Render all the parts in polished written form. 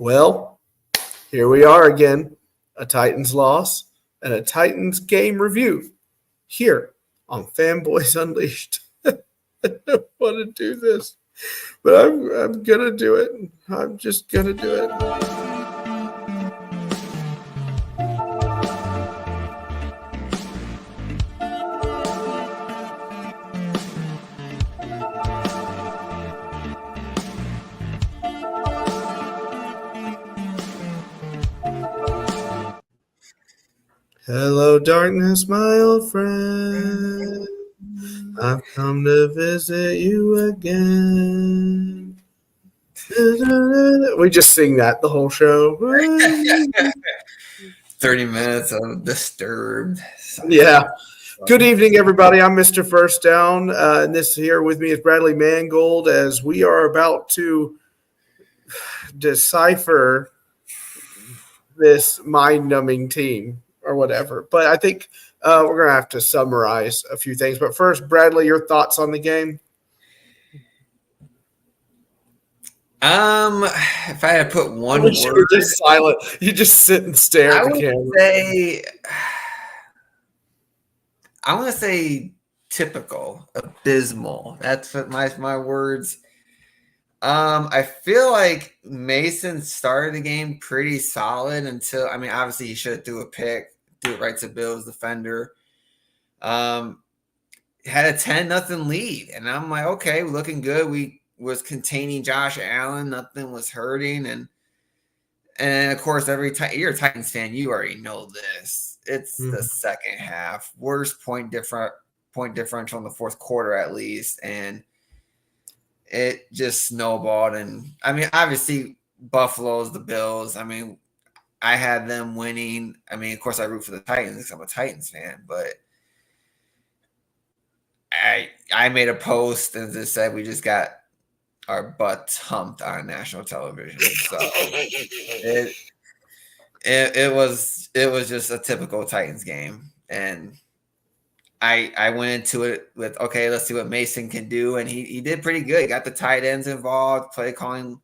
Well, here we are again, a Titans loss and a Titans game review here on Fanboys Unleashed. I don't want to do this, but I'm going to do it. I'm just going to do it. Hello, darkness, my old friend. I've come to visit you again. We just sing that the whole show. 30 minutes of Disturbed. Yeah. Good evening, everybody. I'm Mr. First Down, and this here with me is Bradley Mangold as we are about to decipher this mind-numbing team or whatever. But I think we're going to have to summarize a few things. But first, Bradley, your thoughts on the game? If I had to put one word, you're just silent. You just sit and stare at the camera. I want to say typical, abysmal. That's what my words. I feel like Mason started the game pretty solid until, obviously he should have threw a pick, threw it right to Bill's defender. Had a 10-0 lead, and I'm like, okay, we're looking good. We was containing Josh Allen, nothing was hurting, and of course, you're a Titans fan, you already know this. It's the second half, worst point differential in the fourth quarter at least, and it just snowballed. And obviously Buffalo's the Bills. I had them winning. Of course I root for the Titans because I'm a Titans fan, but I made a post and just said we just got our butts humped on national television. So it was just a typical Titans game. And I went into it with, okay, let's see what Mason can do. And he did pretty good. He got the tight ends involved. Play calling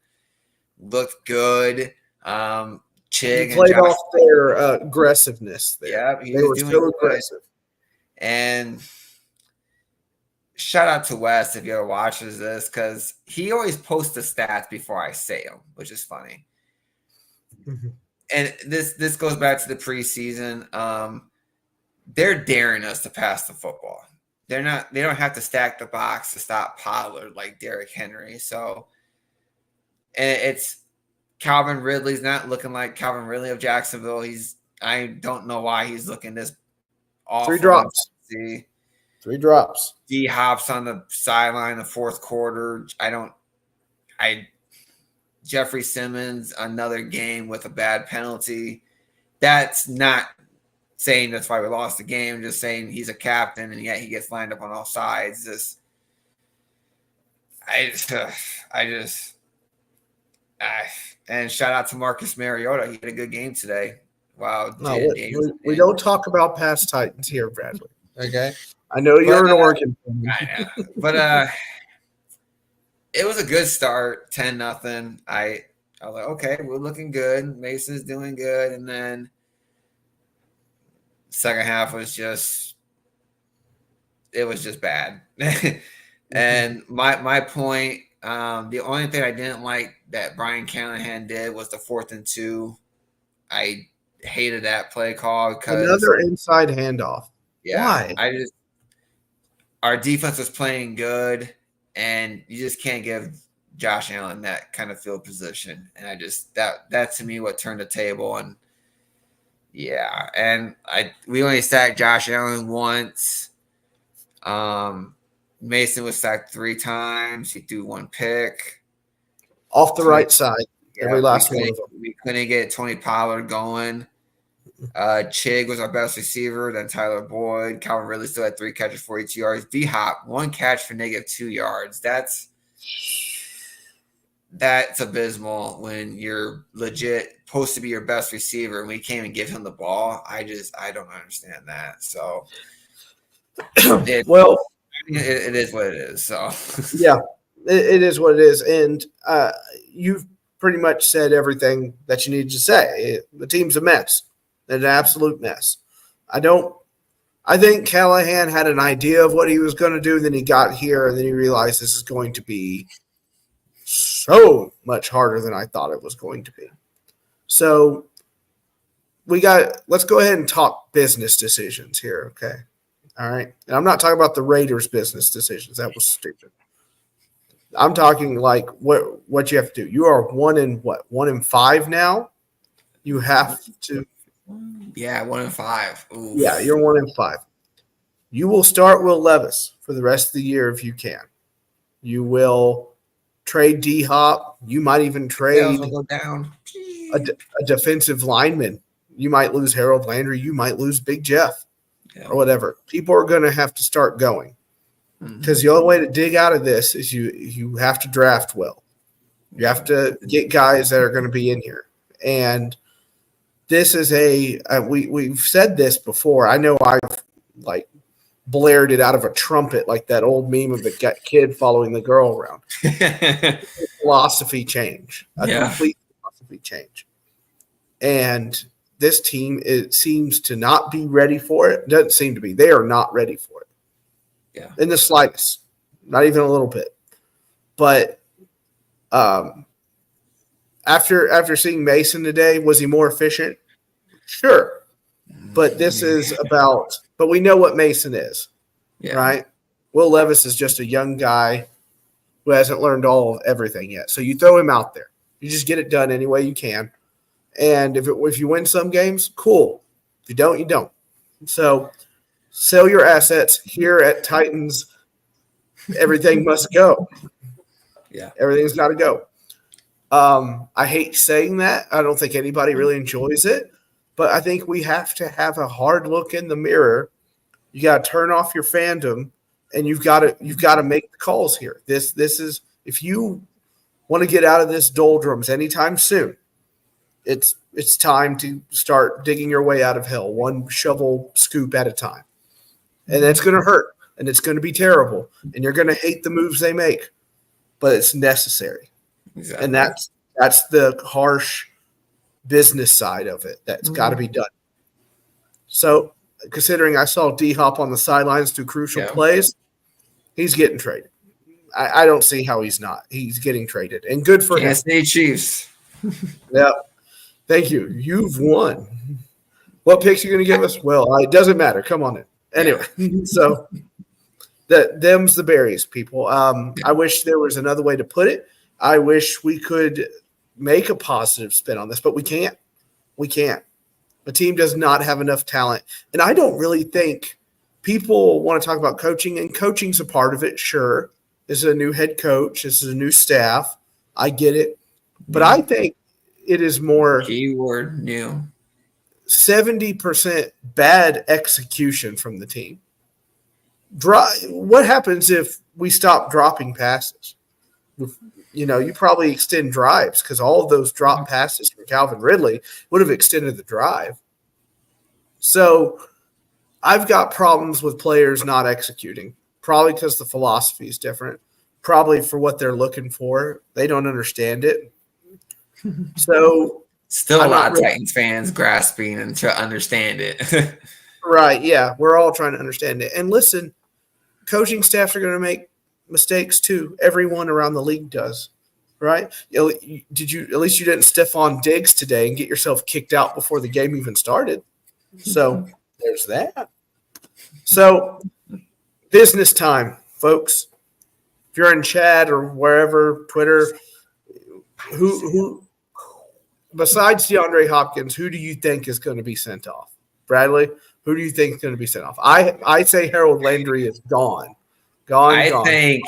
looked good. Chig played off their aggressiveness there. Yeah, they were still aggressive. And shout out to Wes if you ever watches this, because he always posts the stats before I say them, which is funny. Mm-hmm. And this goes back to the preseason. They're daring us to pass the football. They don't have to stack the box to stop Pollard like Derrick Henry. So, and it's Calvin Ridley's not looking like Calvin Ridley of Jacksonville. I don't know why he's looking this awful. 3 drops. D Hop's on the sideline in the fourth quarter. Jeffrey Simmons, another game with a bad penalty. That's not saying that's why we lost the game, just saying he's a captain and yet he gets lined up on all sides. And shout out to Marcus Mariota. He had a good game today. Wow. We don't talk about past Titans here, Bradley. Okay. I know you're an Oregon fan. I know. But it was a good start, 10-0. I was like, okay, we're looking good. Mason's doing good. And then second half was just bad. And my point, the only thing I didn't like that Brian Callahan did was the 4th and 2. I hated that play call because another inside handoff. Yeah, why? Our defense was playing good, and you just can't give Josh Allen that kind of field position. And that to me what turned the table. And yeah, and we only sacked Josh Allen once. Mason was sacked 3 times. He threw 1 pick off the right side. Every last one of them. We couldn't get Tony Pollard going. Chig was our best receiver. Then Tyler Boyd. Calvin Ridley still had 3 catches, 42 yards. D Hop 1 catch for -2 yards. That's abysmal when you're legit supposed to be your best receiver and we can't even give him the ball. I don't understand that. So it is what it is. So yeah, it is what it is. And pretty much said everything that you needed to say. The team's a mess, an absolute mess. I think Callahan had an idea of what he was going to do. Then he got here, and then he realized this is going to be so much harder than I thought it was going to be. So let's go ahead and talk business decisions here, okay? All right. And I'm not talking about the Raiders' business decisions. That was stupid. I'm talking like what you have to do. You are 1-5 now. You have to. Yeah, 1-5. Oof. Yeah, you're 1-5. You will start Will Levis for the rest of the year if you can. You will trade D Hop. You might even trade go down. a defensive lineman. You might lose Harold Landry. You might lose Big Jeff or whatever. People are going to have to start going because the only way to dig out of this is you have to draft well. You have to get guys that are going to be in here. And this is we've said this before. I know I've like blared it out of a trumpet like that old meme of the kid following the girl around. Philosophy change, complete philosophy change. And this team, it seems to not be ready for it. It doesn't seem to be. They are not ready for it. Yeah. In the slightest. Not even a little bit. But after seeing Mason today, was he more efficient? Sure. But this is about – but we know what Mason is, right? Will Levis is just a young guy who hasn't learned everything yet. So you throw him out there. You just get it done any way you can. And if you win some games, cool. If you don't, you don't. So sell your assets here at Titans. Everything must go. Yeah. Everything's got to go. I hate saying that. I don't think anybody really enjoys it. But I think we have to have a hard look in the mirror. You got to turn off your fandom, and you've got to make the calls here. This is, if you want to get out of this doldrums anytime soon, it's time to start digging your way out of hell, one shovel scoop at a time. And that's going to hurt, and it's going to be terrible, and you're going to hate the moves they make, but it's necessary. Exactly. And that's the harsh business side of it that's got to be done. So, considering I saw D-Hop on the sidelines do crucial plays, he's getting traded. I don't see how he's not. He's getting traded, and good for him. Kansas City Chiefs. Yeah. Thank you. You've won. What picks are you going to give us? Well, it doesn't matter. Come on in. Anyway, so them's the berries, people. I wish there was another way to put it. I wish we could make a positive spin on this, but we can't. We can't. The team does not have enough talent. And I don't really think people want to talk about coaching, and coaching's a part of it, sure. This is a new head coach. This is a new staff. I get it. But I think it is more keyword new 70% bad execution from the team. What happens if we stop dropping passes? You probably extend drives because all of those drop passes from Calvin Ridley would have extended the drive. So I've got problems with players not executing, probably because the philosophy is different, probably for what they're looking for. They don't understand it. So still a lot of Titans fans grasping and to understand it. Right, yeah. We're all trying to understand it. And listen, coaching staffs are going to make mistakes too. Everyone around the league does, right? At least you didn't Stephon Diggs today and get yourself kicked out before the game even started. So there's that. So business time, folks. If you're in chat or wherever, Twitter, who besides DeAndre Hopkins, who do you think is going to be sent off? Bradley, who do you think is going to be sent off? I say Harold Landry is gone. I think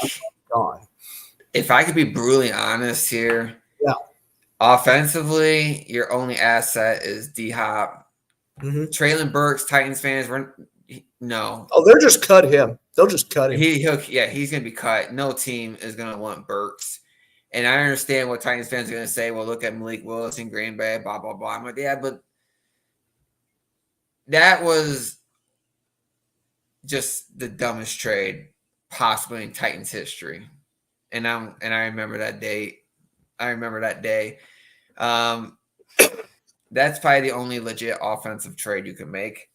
gone. If I could be brutally honest here, offensively, your only asset is D-Hop. Traylon Burks, Titans fans, no. Oh, they'll just cut him. They'll just cut him. He's going to be cut. No team is going to want Burks. And I understand what Titans fans are going to say. Well, look at Malik Willis in Green Bay, blah, blah, blah. I'm like, yeah, but that was just the dumbest trade possibly in Titans history. And I remember that date. I remember that day. That's probably the only legit offensive trade you can make.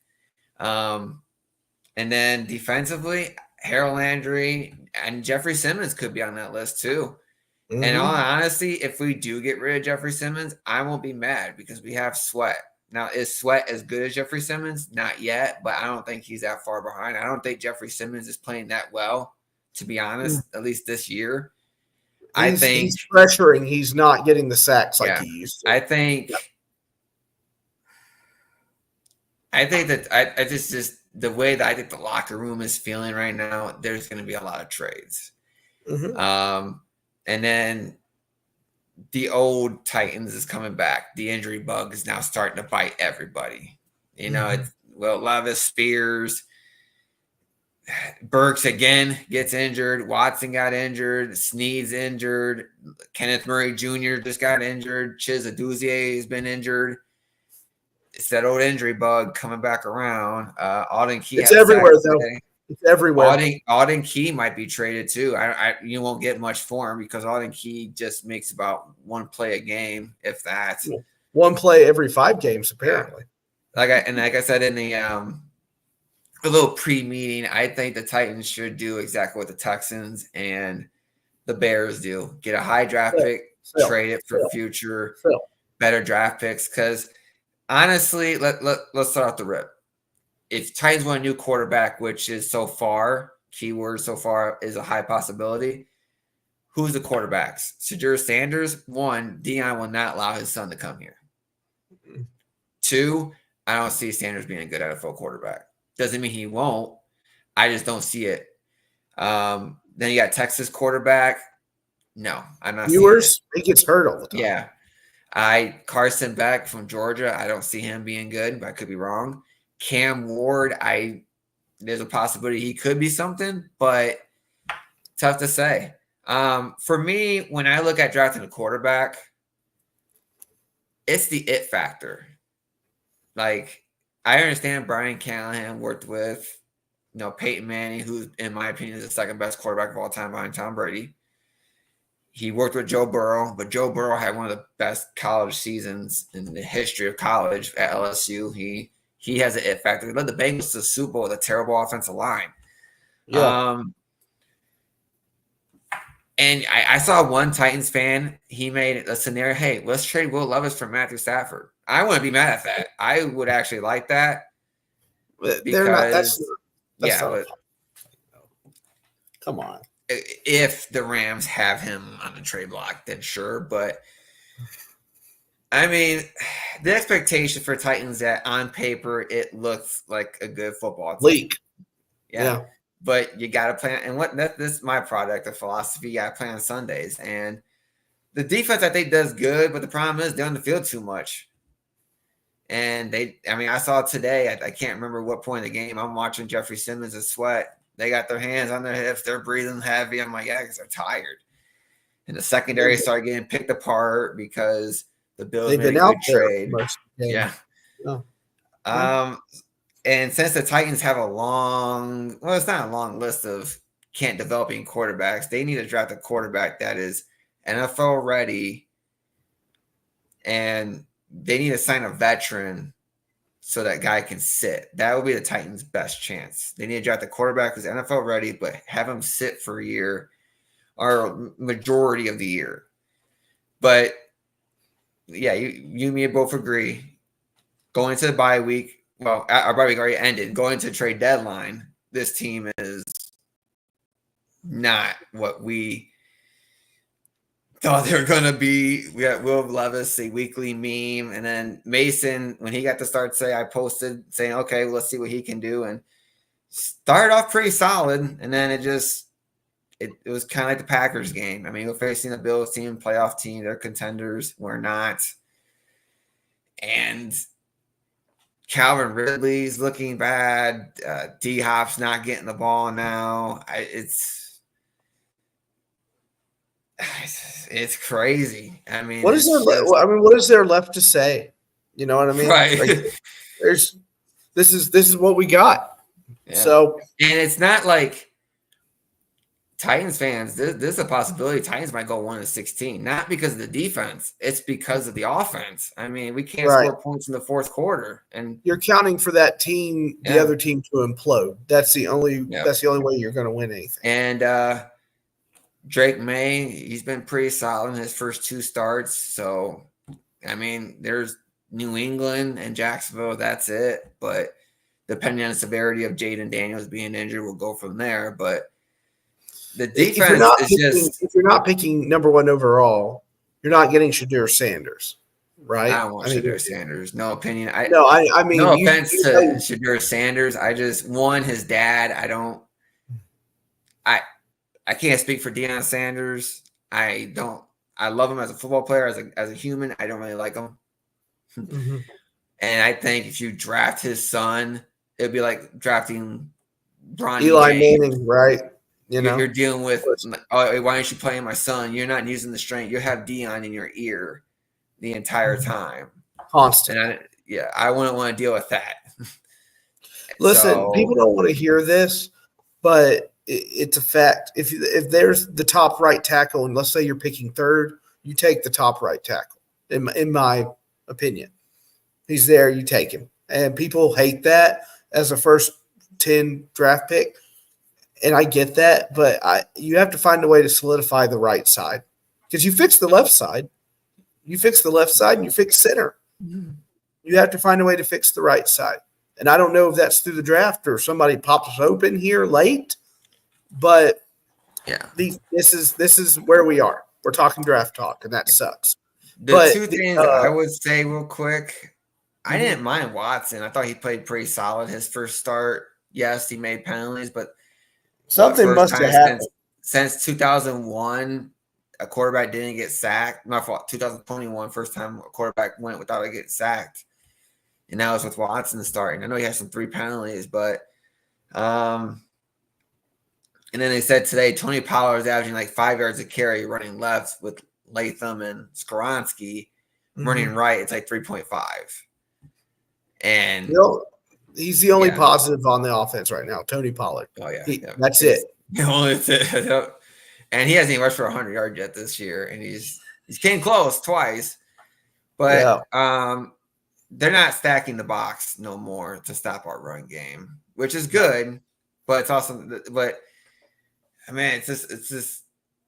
And then defensively, Harold Landry and Jeffrey Simmons could be on that list too. Mm-hmm. And all honesty, if we do get rid of Jeffrey Simmons, I won't be mad because we have Sweat. Now, is Sweat as good as Jeffrey Simmons? Not yet, but I don't think he's that far behind. I don't think Jeffrey Simmons is playing that well, to be honest, at least this year. He's pressuring. He's not getting the sacks like he used to. I think that I just the way that I think the locker room is feeling right now, there's going to be a lot of trades. Mm-hmm. And then the old Titans is coming back. The injury bug is now starting to bite everybody. You know, it's Levis, Spears, Burks again gets injured. Watson got injured. Snead's injured. Kenneth Murray Jr. just got injured. Chiz Aduzie has been injured. It's that old injury bug coming back around. Alden Key. It's everywhere, though. It's everywhere. Alden Key might be traded too. You won't get much for him because Alden Key just makes about one play a game, if that. One play every 5 games, apparently. Yeah. Like I said in the a little pre-meeting, I think the Titans should do exactly what the Texans and the Bears do: get a high draft pick, trade it for future better draft picks. Because honestly, let's start off the rip. If Titans want a new quarterback, which is so far, keyword so far, is a high possibility, who's the quarterbacks? Shadur Sanders. 1, Dion will not allow his son to come here. 2, I don't see Sanders being a good NFL quarterback. Doesn't mean he won't. I just don't see it. Then you got Texas quarterback. No, I'm not seeing it. He gets hurt all the time. Yeah. Carson Beck from Georgia, I don't see him being good, but I could be wrong. Cam Ward, there's a possibility he could be something, but tough to say. For me, when I look at drafting a quarterback, it's the it factor. Like, I understand Brian Callahan worked with, Peyton Manning, who, in my opinion, is the second best quarterback of all time behind Tom Brady. He worked with Joe Burrow, but Joe Burrow had one of the best college seasons in the history of college at LSU. He has an it factor. He led the Bengals to the Super Bowl with a terrible offensive line. Yeah. And I saw one Titans fan, he made a scenario, hey, let's trade Will Levis for Matthew Stafford. I wouldn't be mad at that. I would actually like that. They're not. That's not come on. If the Rams have him on the trade block, then sure. But I mean, the expectation for Titans that on paper it looks like a good football team. League. Yeah. But you got to play. And this is my product of philosophy. You got to play on Sundays. And the defense, I think, does good. But the problem is they're on the field too much. And I saw today, I can't remember what point in the game, I'm watching Jeffrey Simmons and Sweat. They got their hands on their hips. They're breathing heavy. I'm like, yeah, because they're tired. And the secondary started getting picked apart because the Bills made a good trade. Yeah. And since the Titans have it's not a long list of can't developing quarterbacks, they need to draft a quarterback that is NFL ready, and they need to sign a veteran so that guy can sit. That would be the Titans' best chance. They need to draft a quarterback who's NFL ready, but have him sit for a year or majority of the year. But yeah, you and me both agree. Going into the bye week, well, our bye week already ended. Going to trade deadline, this team is not what we thought they were going to be. We got Will Levis, a weekly meme. And then Mason, when he got to start, I posted saying, okay, well, let's see what he can do. And started off pretty solid. And then it was kind of like the Packers game. I mean, we're facing the Bills team, playoff team. They're contenders. We're not. And Calvin Ridley's looking bad. D-Hop's not getting the ball now. It's crazy. I mean, what is there left to say? You know what I mean? Right. Like, this is what we got. Yeah. So, and it's not like Titans fans, this is a possibility. Titans might go 1-16, not because of the defense. It's because of the offense. I mean, we can't Right. score points in the fourth quarter, and You're counting for that team, the other team, to implode. That's the only way you're going to win anything. And Drake May, he's been pretty solid in his first 2 starts. So, I mean, there's New England and Jacksonville. That's it. But depending on the severity of Jaden Daniels being injured, we'll go from there. But the defense if you're not picking number 1 overall, you're not getting Shadur Sanders, right? I don't want Shadur Sanders. No opinion. I mean, no offense to Shadur Sanders. I just his dad. I can't speak for Deion Sanders. I love him as a football player, as a human. I don't really like him. Mm-hmm. And I think if you draft his son, it'd be like drafting Bronny Eli James. Manning, right? You're dealing with, oh, why aren't you playing my son? You're not using the strength. You have Deion in your ear the entire time. Constant. And I wouldn't want to deal with that. Listen, people don't want to hear this, but it's a fact. If there's the top right tackle, and let's say you're picking 3rd, you take the top right tackle. In my opinion, he's there. You take him, and people hate that as a first 10 draft pick, and I get that. But you have to find a way to solidify the right side, because you fix the left side, and you fix center. Mm-hmm. You have to find a way to fix the right side. And I don't know if that's through the draft or somebody pops open here late, but this is where we are. We're talking draft talk, and that sucks. The 2 things I would say real quick, I didn't mind Watson. I thought he played pretty solid his first start. Yes, he made penalties, but something must have happened. Since 2001, a quarterback didn't get sacked. My fault. 2021, first time a quarterback went without getting sacked. And that was with Watson starting. I know he had some 3 penalties, but and then they said today Tony Pollard is averaging like 5 yards a carry running left with Latham and Skoronski. Running right, it's like 3.5. And he's the only positive on the offense right now, Tony Pollard. Oh yeah, that's it. And he hasn't even rushed for 100 yards yet this year, and he's came close twice, but they're not stacking the box no more to stop our run game, which is good. But it's also, I mean, it's just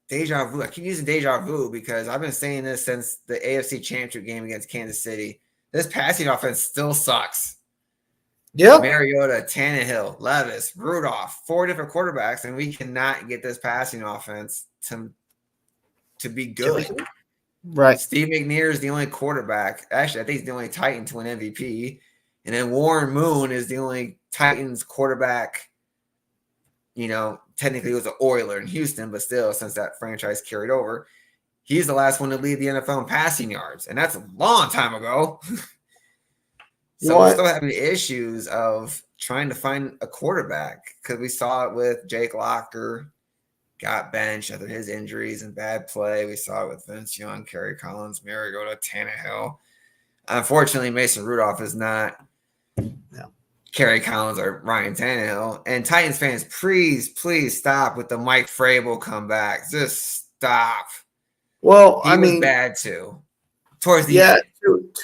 deja vu. I keep using deja vu because I've been saying this since the AFC Championship game against Kansas City. This passing offense still sucks. Yeah, Mariota, Tannehill, Levis, Rudolph, 4 different quarterbacks, and we cannot get this passing offense to be good. Right. Steve McNair is the only quarterback. Actually, I think he's the only Titan to win MVP. And then Warren Moon is the only Titans quarterback. Technically it was an Oiler in Houston, but still, since that franchise carried over, he's the last one to lead the NFL in passing yards. And that's a long time ago. So we're still having issues of trying to find a quarterback because we saw it with Jake Locker. Got benched after his injuries and bad play. We saw it with Vince Young, Kerry Collins, Mariota, Tannehill. Unfortunately, Mason Rudolph is not Kerry Collins or Ryan Tannehill. And Titans fans, please stop with the Mike Vrabel comeback. Just stop. Well, he was bad too. Towards the end.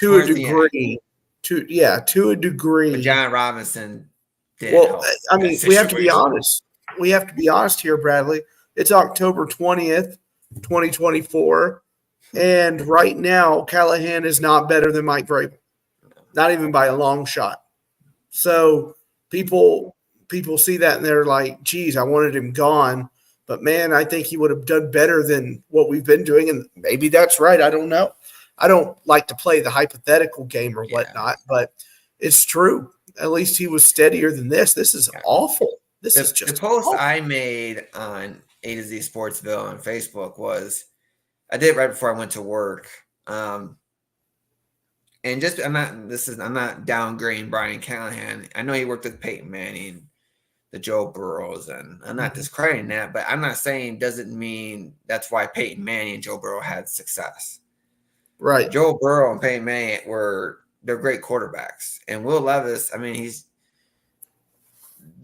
To a degree. To a degree. But John Robinson did. Well, I mean, we have to be honest. We have to be honest here, Bradley. It's October 20th, 2024, and right now Callahan is not better than Mike Vrabel, not even by a long shot. So people see that and they're like, geez, I wanted him gone. But, man, I think he would have done better than what we've been doing, and maybe that's right. I don't know. I don't like to play the hypothetical game or whatnot, but it's true. At least he was steadier than this. This is awful. This is just the post awful. I made on A to Z Sportsville on Facebook was I did right before I went to work. And just I'm not downgrading Brian Callahan. I know he worked with Peyton Manning, the Joe Burrows, and I'm not discrediting that, but I'm not saying doesn't mean that's why Peyton Manning and Joe Burrow had success. Right. Joe Burrow and Peyton Manning they're great quarterbacks. And Will Levis, I mean,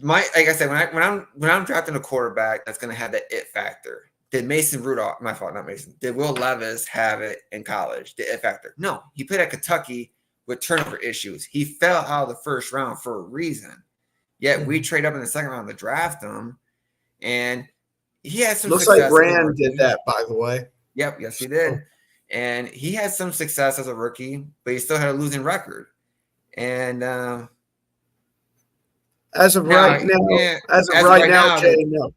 like I said, when I'm drafting a quarterback that's going to have that it factor. Did Mason Rudolph? My fault, not Mason. Did Will Levis have it in college? The it factor? No, he played at Kentucky with turnover issues. He fell out of the first round for a reason. Yet we trade up in the second round to draft him, and he had some Looks success. like Rand did that, by the way. Yep, yes, he did. And he had some success as a rookie, but he still had a losing record. And as of right now, Jay, no.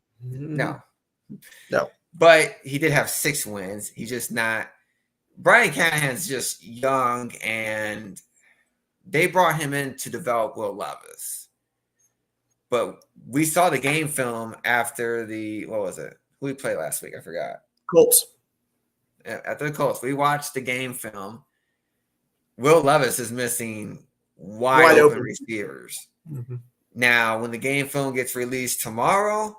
No. But he did have 6 wins. He's just not. Brian Callahan's just young, and they brought him in to develop Will Levis. But we saw the game film after what was it? Who we played last week? I forgot. Colts. After the Colts, we watched the game film. Will Levis is missing wide open receivers. Mm-hmm. Now, when the game film gets released tomorrow,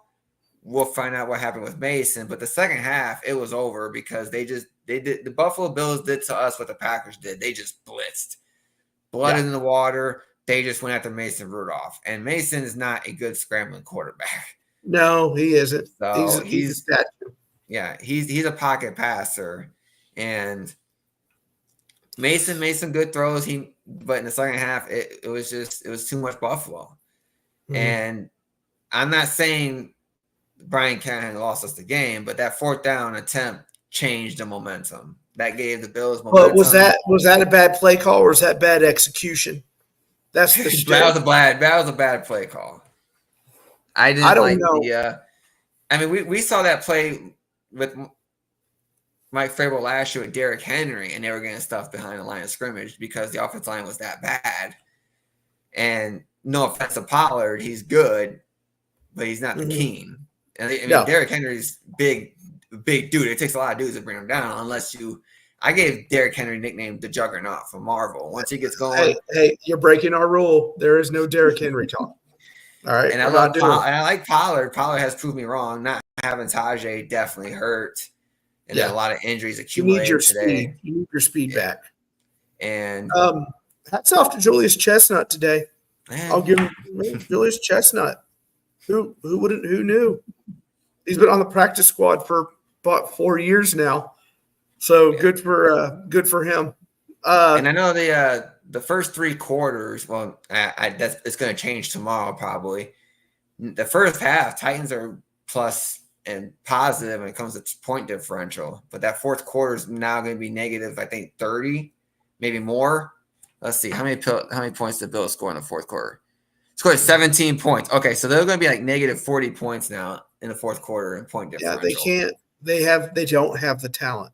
we'll find out what happened with Mason. But the second half, it was over because they did the Buffalo Bills did to us what the Packers did. They just blitzed. Blood in the water. They just went after Mason Rudolph. And Mason is not a good scrambling quarterback. No, he isn't. So he's a statue. Yeah, he's a pocket passer. And Mason made some good throws. But in the second half, it was too much Buffalo. Mm-hmm. And I'm not saying Brian Callahan lost us the game, but that 4th down attempt changed the momentum. That gave the Bills momentum. But was that a bad play call or was that bad execution? That's the that was a bad play call. I don't know. I mean, we saw that play with Mike Vrabel last year with Derrick Henry, and they were getting stuff behind the line of scrimmage because the offensive line was that bad. And no offense to Pollard, he's good, but he's not the king. And Derrick Henry's big dude. It takes a lot of dudes to bring him down. Unless I gave Derrick Henry nickname the Juggernaut from Marvel. Once he gets going, hey, you're breaking our rule. There is no Derrick Henry talk. All right, and I like Pollard. Pollard has proved me wrong. Not having Tajay definitely hurt, and then a lot of injuries accumulated today. You need your speed back. And hats off to Julius Chestnut today. Man. I'll give him Julius Chestnut. Who knew? He's been on the practice squad for about 4 years now. So good for him. And I know the first 3 quarters. Well, it's going to change tomorrow probably. The first half, Titans are plus and positive when it comes to point differential, but that 4th quarter is now going to be negative. I think 30, maybe more. Let's see how many points did Bills score in the 4th quarter. Scored 17 points. Okay, so they're going to be like negative 40 points now in the 4th quarter in point differential. Yeah, they can't. They don't have the talent.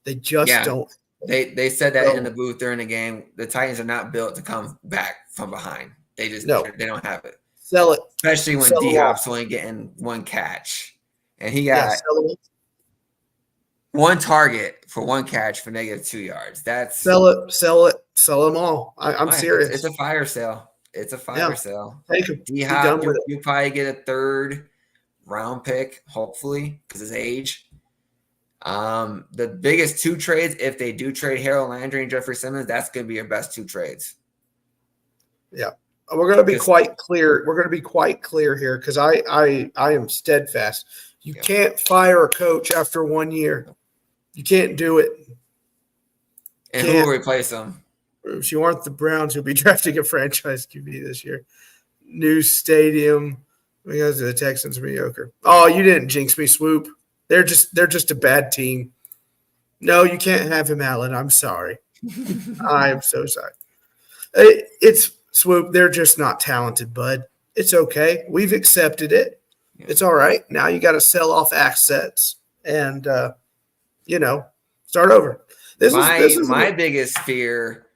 They just don't. They said that in the booth during the game. The Titans are not built to come back from behind. They don't have it. Sell it. Especially when D-Hop's only getting 1 catch. And he got 1 target for 1 catch for negative 2 yards. That's sell them all. I'm serious. It's a fire sale. It's a fire sale. Take him. D-Hop, you probably get a 3rd round pick, hopefully, because his age. The biggest 2 trades, if they do trade Harold Landry and Jeffrey Simmons, that's going to be your best 2 trades. Yeah. We're going to be quite clear. We're going to be quite clear here because I am steadfast. You can't fire a coach after 1 year. You can't do it. And who will replace him? If you aren't the Browns, you'll be drafting a franchise QB this year. New stadium. Because the Texans are mediocre. Oh, you didn't jinx me, Swoop. They're just a bad team. No, you can't have him, Allen. I'm sorry. I am so sorry. It's Swoop. They're just not talented, bud. It's okay. We've accepted it. Yeah. It's all right. Now you got to sell off assets and start over. My biggest fear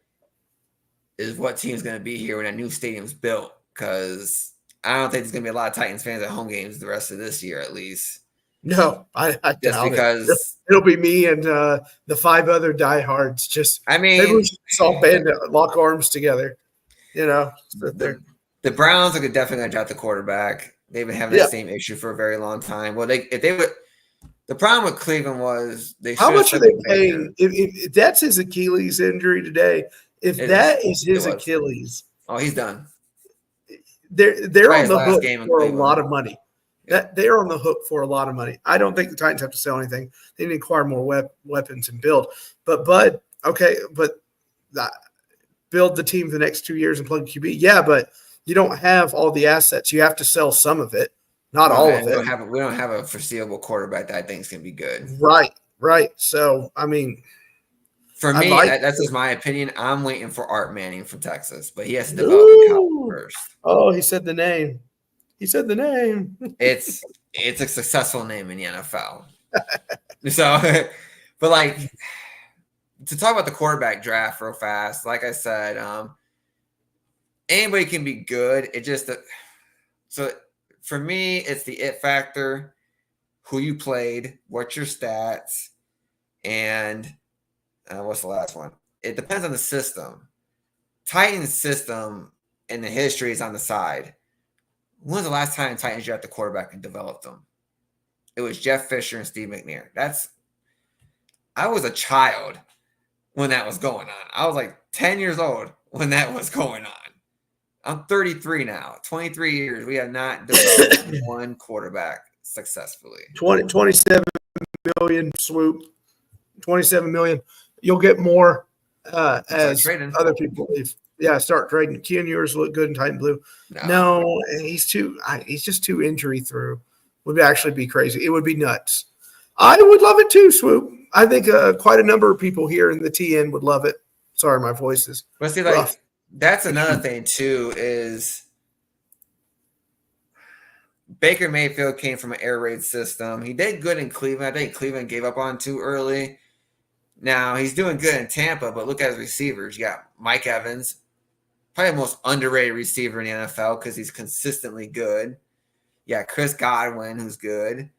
is what team's going to be here when that new stadium's built, because I don't think there's going to be a lot of Titans fans at home games the rest of this year, at least. No, I just doubt because it'll be me and the 5 other diehards. Maybe we should all lock arms together. The Browns are definitely going to draft the quarterback. They've been having that same issue for a very long time. Well, the problem with Cleveland was how much are they paying? If that's his Achilles injury today, if that is his Achilles, oh, he's done. they're Probably on his the last hook game in for a Cleveland. lot of money. Yeah. They're on the hook for a lot of money. I don't think the Titans have to sell anything. They need to acquire more weapons and build. But Bud, okay, but build the team for the next 2 years and plug QB. Yeah, but you don't have all the assets. You have to sell some of it, not all of We it. don't have a foreseeable quarterback that I think is going to be good. Right. So I mean, For I me, like. that's just my opinion. I'm waiting for Art Manning from Texas, but he has to develop in college first. Oh, he said the name. He said the name. It's a successful name in the NFL. So, but like to talk about the quarterback draft real fast, like I said, anybody can be good. It just so for me, it's the it factor, who you played, what's your stats, and what's the last one? It depends on the system. Titans system and the history is on the side. When was the last time Titans drafted the quarterback and developed them? It was Jeff Fisher and Steve McNair. I was a child when that was going on. I was like 10 years old when that was going on. I'm 33 now. 23 years. We have not developed one quarterback successfully. 27 million swoop. 27 million. You'll get more as other people leave. Yeah, start trading. Keanu Ewers look good in Titan Blue. No, he's just too injury through. Would actually be crazy. It would be nuts. I would love it too, Swoop. I think quite a number of people here in the TN would love it. Sorry, my voice is But see, rough. like that's another thing too is Baker Mayfield came from an air raid system. He did good in Cleveland. I think Cleveland gave up on too early. Now he's doing good in Tampa, but look at his receivers. You got Mike Evans, probably the most underrated receiver in the NFL because he's consistently good. Yeah, Chris Godwin, who's good.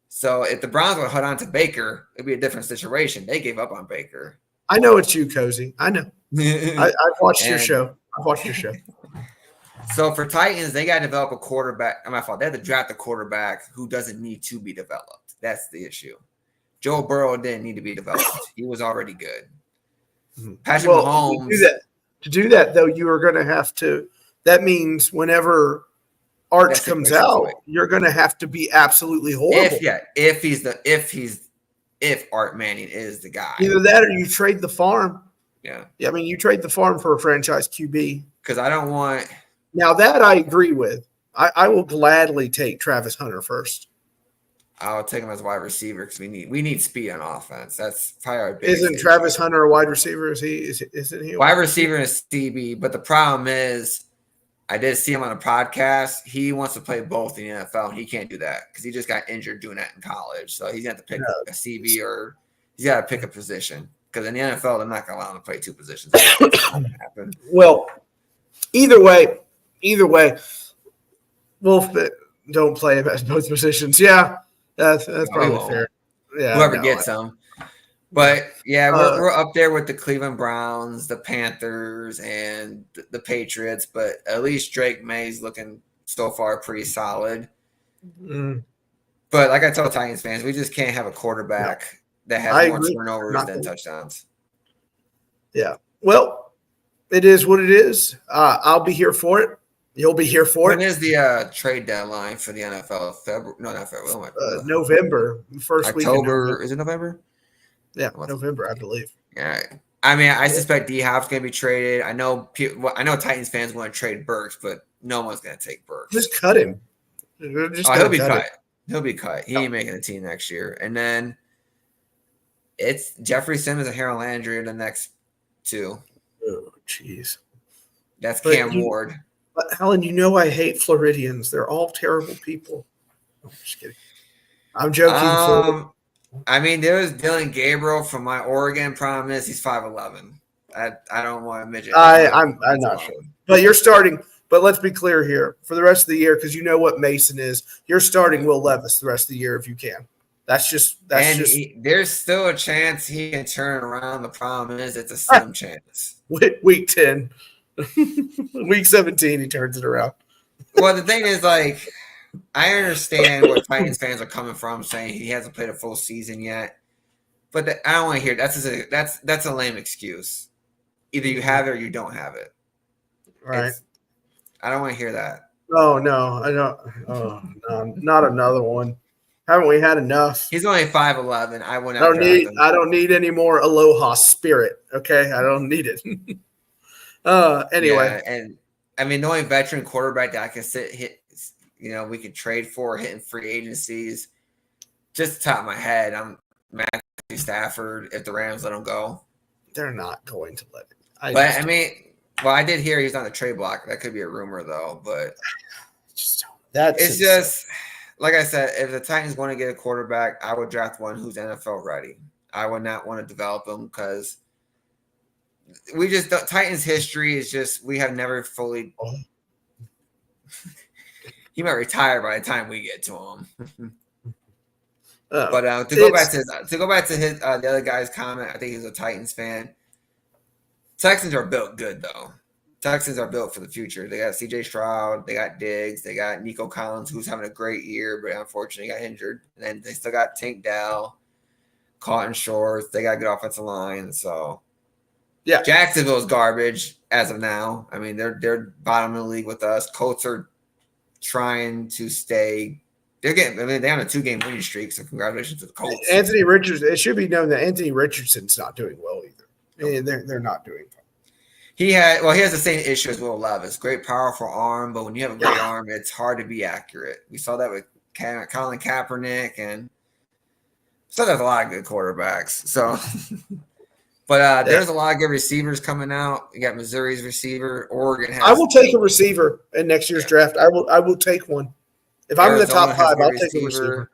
So if the Browns would hold on to Baker, it'd be a different situation. They gave up on Baker. I know it's you, Cozy. I know. I've watched your show. So for Titans, they got to develop a quarterback. My fault. They have to draft a quarterback who doesn't need to be developed. That's the issue. Joe Burrow didn't need to be developed. He was already good. Patrick Mahomes. To do that, though, you are going to have to. That means whenever Arch comes out, you're going to have to be absolutely horrible. If Art Manning is the guy. Either that or you trade the farm. Yeah. I mean, you trade the farm for a franchise QB. Because I don't want. Now, that I agree with. I will gladly take Travis Hunter first. I'll take him as a wide receiver because we need speed on offense. That's probably our biggest. Isn't Travis Hunter a wide receiver? Isn't he? Wide receiver and CB, but the problem is, I did see him on a podcast. He wants to play both in the NFL, and he can't do that because he just got injured doing that in college. So he's got to pick a CB or he's got to pick a position because in the NFL they're not going to allow him to play two positions. That's not going to happen. Well, either way, Wolf don't play at both positions. Yeah. That's probably fair. Yeah, whoever gets them. But yeah, we're up there with the Cleveland Browns, the Panthers, and the Patriots. But at least Drake May's looking so far pretty solid. Mm. But like I tell Titans fans, we just can't have a quarterback that has more turnovers than touchdowns. Yeah. Well, it is what it is. I'll be here for it. You'll be here for it. When is the trade deadline for the NFL? February? No, not February. November. First week. October. Is it November? Yeah, November, I believe. Yeah. I mean, I suspect D-Hop's going to be traded. I know Titans fans want to trade Burks, but no one's going to take Burks. Just cut him. He'll be cut. He'll be cut. He ain't making the team next year. And then it's Jeffrey Simmons and Harold Landry in the next two. Oh, jeez. That's Cam Ward. But Helen, I hate Floridians. They're all terrible people. I'm just kidding. I'm joking. I mean, there was Dylan Gabriel from my Oregon. Problem is, he's 5'11". I don't want to midget. I'm not sure. But you're starting. But let's be clear here for the rest of the year, because you know what Mason is. You're starting Will Levis the rest of the year if you can. There's still a chance he can turn around. The problem is, it's a slim chance. Week 10. Week 17, he turns it around. Well, the thing is, like, I understand where Titans fans are coming from, saying he hasn't played a full season yet. But I don't want to hear that's a lame excuse. Either you have it or you don't have it. Right. I don't want to hear that. Oh no, I don't. Oh no, not another one. Haven't we had enough? He's only 5'11". I would I not don't draft need. him. I don't need any more Aloha spirit. Okay, I don't need it. Anyway, Yeah, and I mean the only veteran quarterback that I can we could trade for hitting free agencies. Just the top of my head, I'm Matthew Stafford if the Rams let him go. they're not going to let it. I did hear he's on the trade block. That could be a rumor though, but it's just like I said. If the Titans want to get a quarterback, I would draft one who's NFL ready. I would not want to develop him because Titans history is just we have never fully. Oh. He might retire by the time we get to him. But to go back to his the other guy's comment, I think he's a Titans fan. Texans are built good though. Texans are built for the future. They got C.J. Stroud, they got Diggs, they got Nico Collins, who's having a great year, but unfortunately got injured. And then they still got Tank Dell, Cotton Shorts. They got a good offensive line. So yeah, Jacksonville's garbage as of now. I mean, they're bottom of the league with us. Colts are trying to stay. They're on a 2-game winning streak, so congratulations to the Colts. Anthony Richardson. It should be known that Anthony Richardson's not doing well either. Nope. They're not doing well. He has the same issue as Will Levis. Great, powerful arm, but when you have a great arm, it's hard to be accurate. We saw that with Colin Kaepernick, and so there's a lot of good quarterbacks. So, but there's a lot of good receivers coming out. You got Missouri's receiver. Oregon has. I will take a receiver in next year's draft. I will take one. If I'm in the top 5, I'll take a receiver.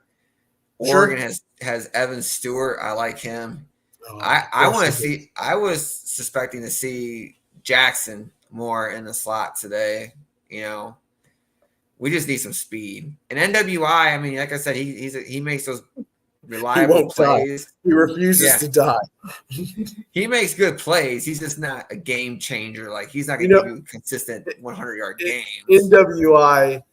Oregon has Evan Stewart. I like him. I want to see. I was suspecting to see Jackson more in the slot today. We just need some speed. And NWI, I mean, like I said, he makes those reliable plays. Die. He refuses to die. He makes good plays. He's just not a game changer. Like he's not going to give you consistent 100-yard games. NWI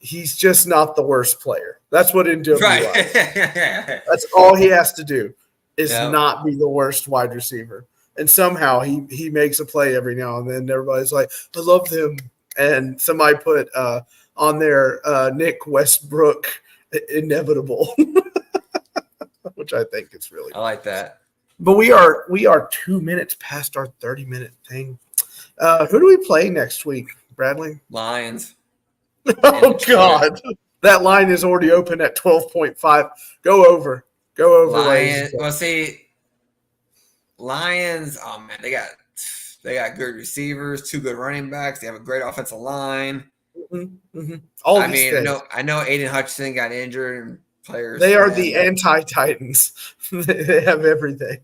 he's just not the worst player. That's what NWI is. That's all he has to do is not be the worst wide receiver. And somehow he makes a play every now and then. Everybody's like, I love him. And somebody put on there Nick Westbrook inevitable, which I think is really I like that. But we are 2 minutes past our 30-minute thing. Who do we play next week, Bradley? Lions. Oh, God. That line is already open at 12.5. Go over. Lions. Well, see, Lions, oh, man, they got good receivers, 2 good running backs. They have a great offensive line. Mm-hmm. Mm-hmm. I know Aiden Hutchinson got injured and players. They are the anti-Titans. They have everything.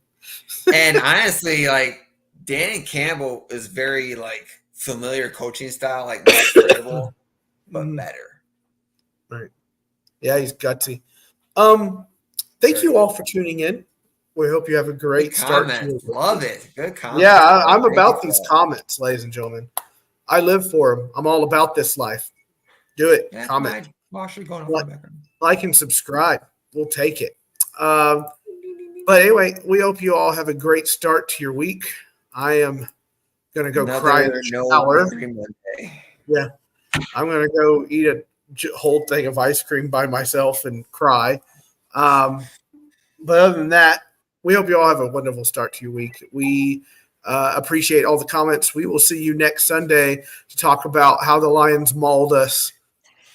And honestly, like, Dan Campbell is very, like, familiar coaching style, like Mike Vrabel, but better. Right. Yeah, he's gutsy. Thank you all for tuning in. We hope you have a great start. Love it. Good comment. Yeah, I'm about these comments, ladies and gentlemen. I live for them. I'm all about this life. Do it. Yeah, comment. Like and subscribe. We'll take it. But anyway, we hope you all have a great start to your week. I am going to go cry in the shower. Yeah. I'm going to go eat a whole thing of ice cream by myself and cry. But other than that, we hope you all have a wonderful start to your week. We appreciate all the comments. We will see you next Sunday to talk about how the Lions mauled us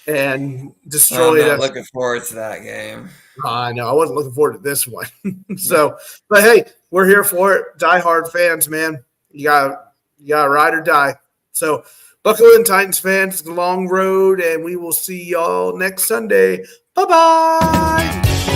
and destroyed us. I'm not looking forward to that game. I know. I wasn't looking forward to this one. But hey, we're here for it. Die-hard fans, man. You got to ride or die. So buckle in, Titans fans. It's a long road, and we will see y'all next Sunday. Bye-bye.